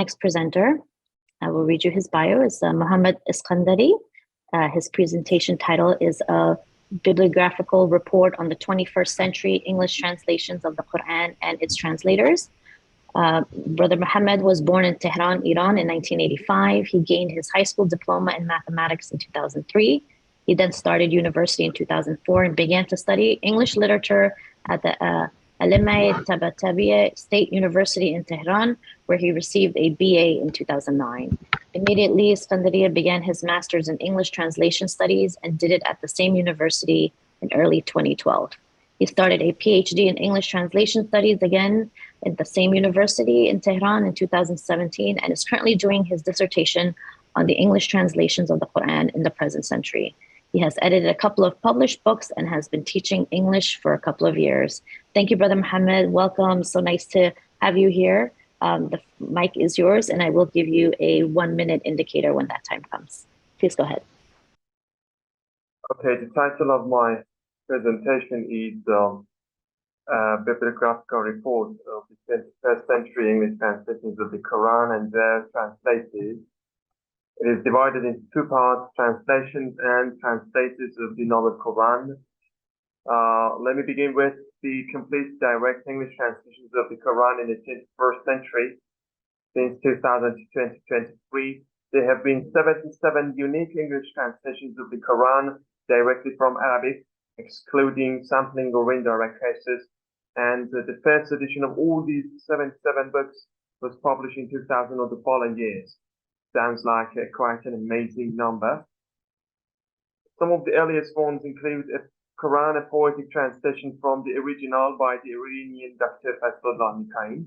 next presenter. I will read you his bio. It's Muhammad Eskandari. His presentation title is a bibliographical report on the 21st century English translations of the Qur'an and its translators. Brother Muhammad was born in Tehran, Iran in 1985. He gained his high school diploma in mathematics in 2003. He then started university in 2004 and began to study English literature at the Alimay Tabatabiya State University in Tehran, where he received a BA in 2009. Immediately, Eskandari began his master's in English translation studies and did it at the same university in early 2012. He started a PhD in English translation studies again at the same university in Tehran in 2017 and is currently doing his dissertation on the English translations of the Quran in the present century. He has edited a couple of published books and has been teaching English for a couple of years. Thank you, Brother Muhammad. Welcome. So nice to have you here. The mic is yours, and I will give you a 1-minute indicator when that time comes. Please go ahead. Okay, the title of my presentation is Bibliographical Report of the 21st Century English Translations of the Quran and their Translators. It is divided into two parts, translations and translators of the Noble Quran. Let me begin with the complete direct English translations of the Quran in the 21st century. Since 2000 to 2023, there have been 77 unique English translations of the Quran directly from Arabic, excluding sampling or indirect cases. And the first edition of all these 77 books was published in 2000 or the following years. Sounds like quite an amazing number. Some of the earliest ones include a Quran, a poetic translation from the original by the Iranian Dr. Translators,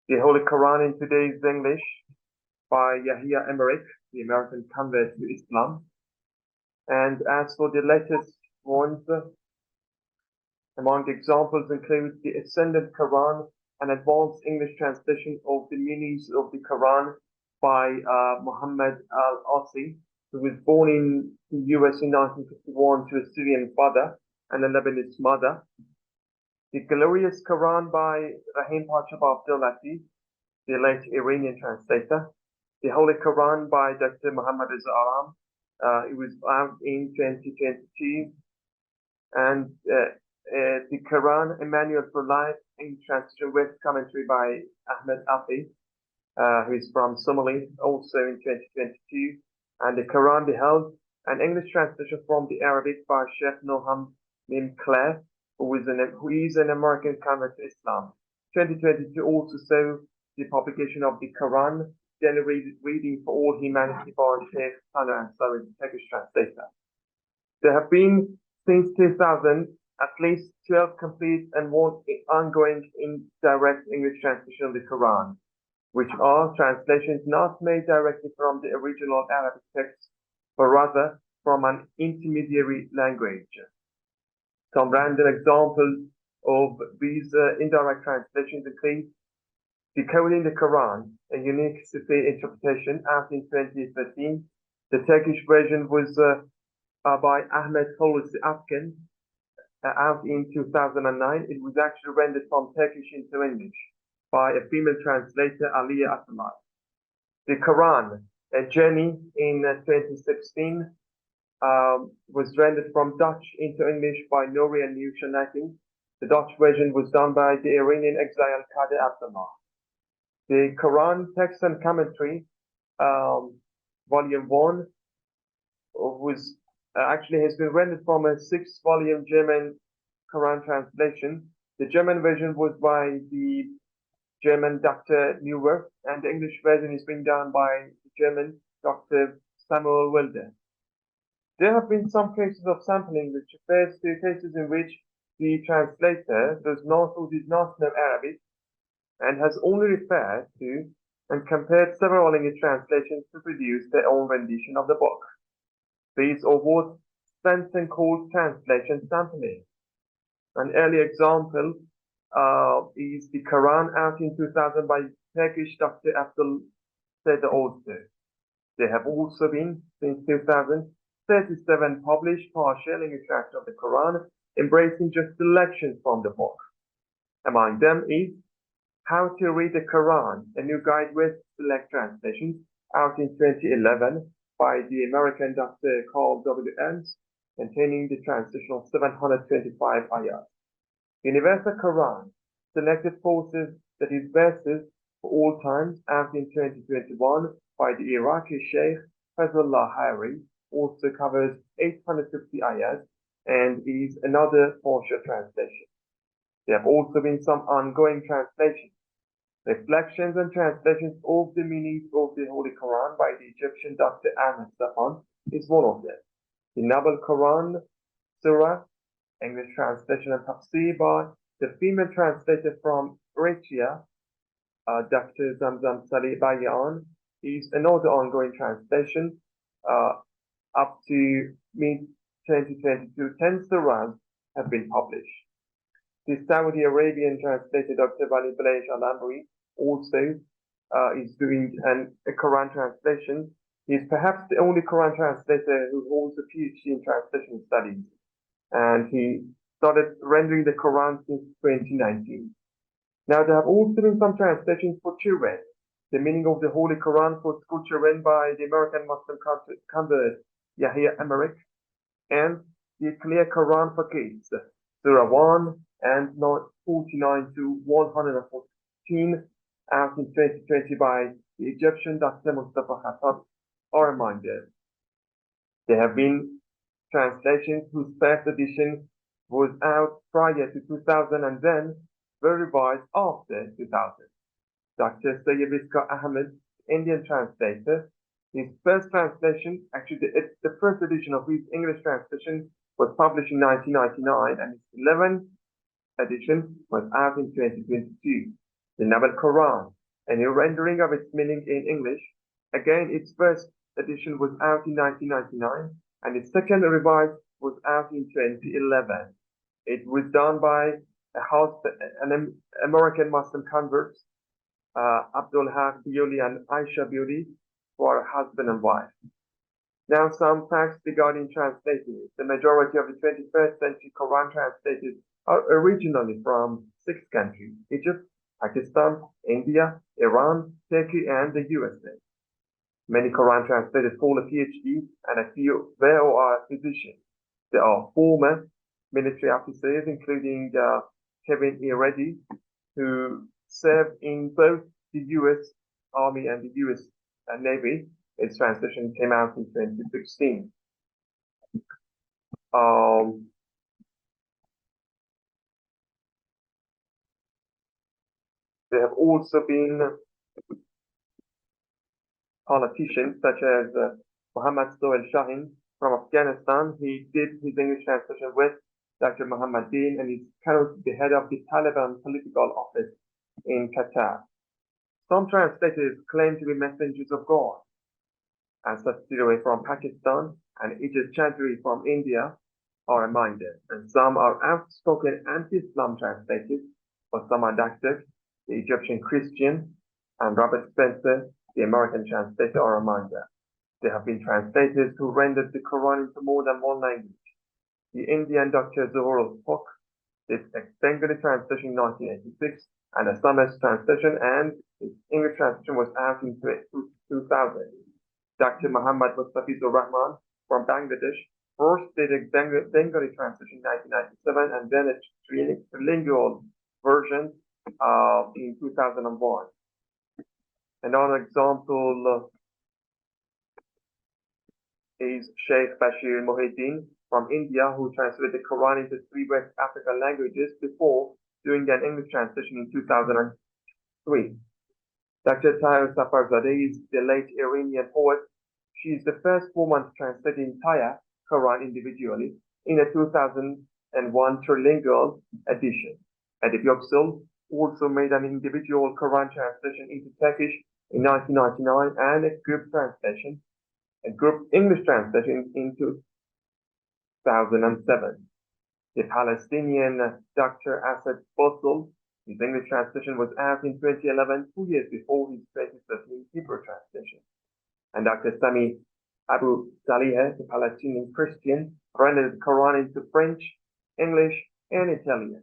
the Holy Quran in today's English by Yahya Emmerich, the American convert to Islam. And as for the latest ones, among the examples include the Ascendant Quran, an advanced English translation of the meanings of the Quran by Muhammad al-Asi, who was born in the US in 1951 to a Syrian father and a Lebanese mother. The Glorious Quran by Rahim Pacha Abdullatif, the late Iranian translator. The Holy Quran by Dr. Muhammad Aram. It was out in 2022. And the Quran, a Manual for Life, in translation with commentary by Ahmed Afi, who is from Somali, also in 2022, and the Quran Beheld, an English translation from the Arabic by Sheikh Noham Mim Clare, who is an American convert to Islam. 2022 also saw the publication of the Quran, Generally Reading for All Humanity by Sheikh Sana Ansari, the Turkish translator. There have been, since 2000, at least 12 complete and one ongoing indirect English translation of the Quran, which are translations not made directly from the original Arabic text, but rather from an intermediary language. Some random examples of these indirect translations include Decoding the Quran, a unique Sufi interpretation, out in 2013. The Turkish version was by Ahmet Hulusi Afgan, out in 2009. It was actually rendered from Turkish into English by a female translator, Aliya Atamar. The Quran, a Journey, in 2016, was rendered from Dutch into English by Nori and Nusha Nating. The Dutch version was done by the Iranian exile Kader Abdullah. The Quran Text and Commentary, Volume 1, was actually has been rendered from a 6-volume German Quran translation. The German version was by the German Dr. Neuwer, and the English version is being done by the German Dr. Samuel Wilder. There have been some cases of sampling, which refers to cases in which the translator does not or did not know Arabic and has only referred to and compared several English translations to produce their own rendition of the book. These are what Svensson calls translation sampling. An early example is the Quran, out in 2000 by Turkish Dr. Abdul Seder also. There have also been, since 2000, 37 published partial English translations of the Quran, embracing just selections from the book. Among them is How to Read the Quran, a new guide with select translations, out in 2011 by the American Dr. Carl W. Ernst, containing the translation of 725 ayahs. Universal Quran, selected forces, that is verses for all times, out in 2021 by the Iraqi Sheikh Fazlullah Hari, also covers 850 ayahs and is another partial translation. There have also been some ongoing translations. Reflections and translations of the meanings of the Holy Quran by the Egyptian Dr. Ahmed Safan is one of them. The Noble Quran Surah, English translation and tafsir by the female translator from Eritrea, Dr. Zamzam Salih Bayan, is another ongoing translation. Up to mid-2022, 10 surahs have been published. The Saudi Arabian translator Dr. Vali Balej Al-Amri also is doing a Quran translation. He is perhaps the only Quran translator who holds a PhD in translation studies, and he started rendering the Quran since 2019. Now, there have also been some translations for children. The meaning of the Holy Quran for school children by the American Muslim convert Yahya Emmerich, and the Clear Quran for Kids, Surah 1 and 49 to 114, out in 2020 by the Egyptian Dr. Mustafa Khattab, are reminded. There have been translations whose first edition was out prior to 2000 and then were revised after 2000. Dr. Sayyidiska Ahmed, Indian translator, his first translation, actually the first edition of his English translation, was published in 1999, and his 11th edition was out in 2022. The Noble Quran, a new rendering of its meaning in English. Again, its first edition was out in 1999, and its second revised was out in 2011. It was done by an American Muslim converts, Abdul Haq Bioli and Aisha Bioli, who are husband and wife. Now, some facts regarding translators. The majority of the 21st century Quran translators are originally from 6 countries: Egypt, Pakistan, India, Iran, Turkey, and the USA. Many Quran translators hold a PhD, and a few there are physicians. There are former military officers, including Kevin E. Reddy, who served in both the US Army and the US Navy. Its translation came out in 2016. There have also been politicians such as Muhammad Sohail Shahin from Afghanistan. He did his English translation with Dr. Muhammad Din, and he's currently the head of the Taliban political office in Qatar. Some translators claim to be messengers of God, and Satsiri from Pakistan and Ijaz Chaudhry from India are reminded, and some are outspoken anti-Islam translators, but some are Dr. the Egyptian Christian, and Robert Spencer, the American translator, are reminded. There have been translators who rendered the Quran into more than one language. The Indian Dr. Zuhur Haq did a Bengali translation in 1986, and a Summers translation, and his English translation was out in 2000. Dr. Muhammad Mustafizur Rahman from Bangladesh first did a Bengali translation in 1997, and then a trilingual version in 2001. Another example is Sheikh Bashir Mohideen from India, who translated the Quran into 3 West African languages before doing an English translation in 2003. Dr. Tahir Safarzadeh is the late Iranian poet. She is the first woman to translate the entire Quran individually in a 2001 trilingual edition. Edip Yüksel also made an individual Quran translation into Turkish in 1999, and a group English translation in 2007. The Palestinian Dr. Asad Bossel, his English translation was out in 2011, 2 years before his 2013 Hebrew translation. And Dr. Sami Abu Salih, the Palestinian Christian, rendered the Quran into French, English, and Italian.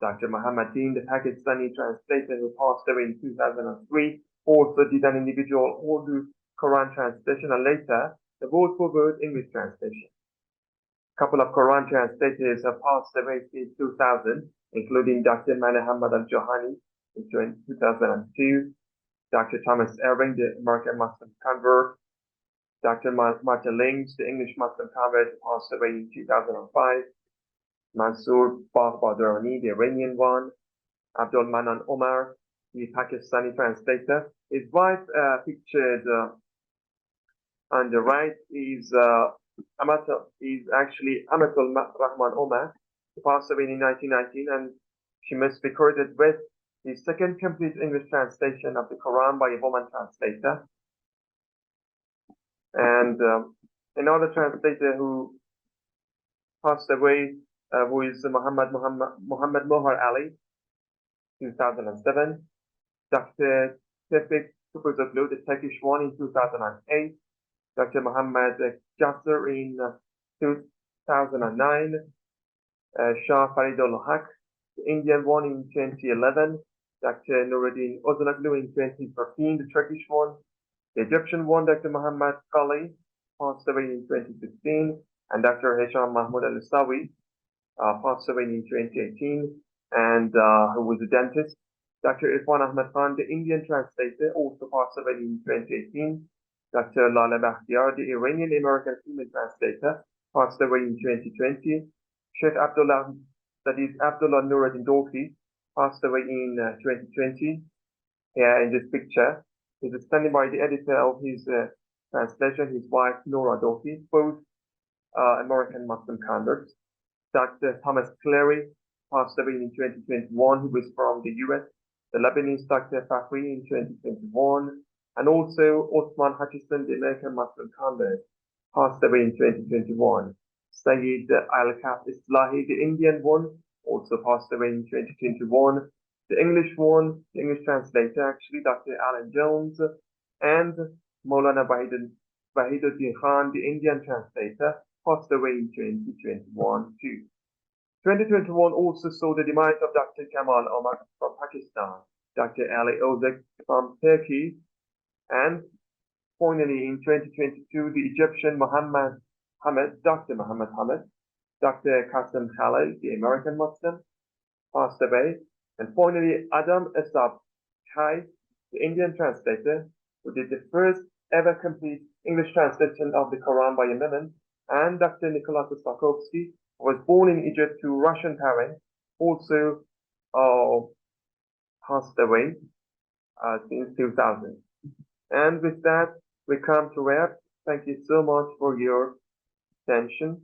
Dr. Muhammadin, the Pakistani translator who passed away in 2003, also did an individual Urdu Quran translation and later the word for word English translation. A couple of Quran translators have passed away since 2000, including Dr. Muhammad al-Johani in 2002, Dr. Thomas Ewing, the American Muslim convert, Dr. Martin Lynch, the English Muslim convert, passed away in 2005, Mansoor Badrani, the Iranian one, Abdul Manan Omar, the Pakistani translator. His wife, pictured on the right, is actually Amatul Rahman Omar, who passed away in 1919, and she must be credited with the second complete English translation of the Quran by a woman translator. And another translator who passed away, who is Muhammad Mohar Ali, 2007. Dr. Tevfik Kupuzoglu, the Turkish one, in 2008. Dr. Muhammad Jasser in 2009. Shah Faridul Haq, the Indian one, in 2011. Dr. Nuruddin Ozanoglu in 2013, the Turkish one. The Egyptian one, Dr. Muhammad Qali, passed away in 2016. And Dr. Hisham Mahmoud Al-Sawi passed away in 2018, and who was a dentist. Dr. Irfan Ahmad Khan, the Indian translator, also passed away in 2018. Dr. Lala Bakhtiar, the Iranian American female translator, passed away in 2020. Sheikh Abdullah, that is Abdullah Nuruddin Dorfi, passed away in 2020. Here in this picture, he's standing by the editor of his translation, his wife Nora Dorfi, both American Muslim converts. Dr. Thomas Cleary passed away in 2021, who was from the US. The Lebanese Dr. Fakhri in 2021, and also Osman Hutchison, the American Muslim convert, passed away in 2021. Sayyid Al-Kaf Islahi, the Indian one, also passed away in 2021. The English one, the English translator, actually, Dr. Alan Jones, and Maulana Wahiduddin Khan, the Indian translator, passed away in 2021 too. 2021 also saw the demise of Dr. Kamal Omar from Pakistan, Dr. Ali Ozek from Turkey, and finally in 2022, the Egyptian Dr. Muhammad Hamid, Dr. Qasim Khalil, the American Muslim, passed away, and finally Adam Esab Kai, the Indian translator, who did the first ever complete English translation of the Quran by a woman, and Dr. Nikolai Kostakovsky, who was born in Egypt to Russian parents, also passed away since 2000. And with that, we come to wrap. Thank you so much for your attention.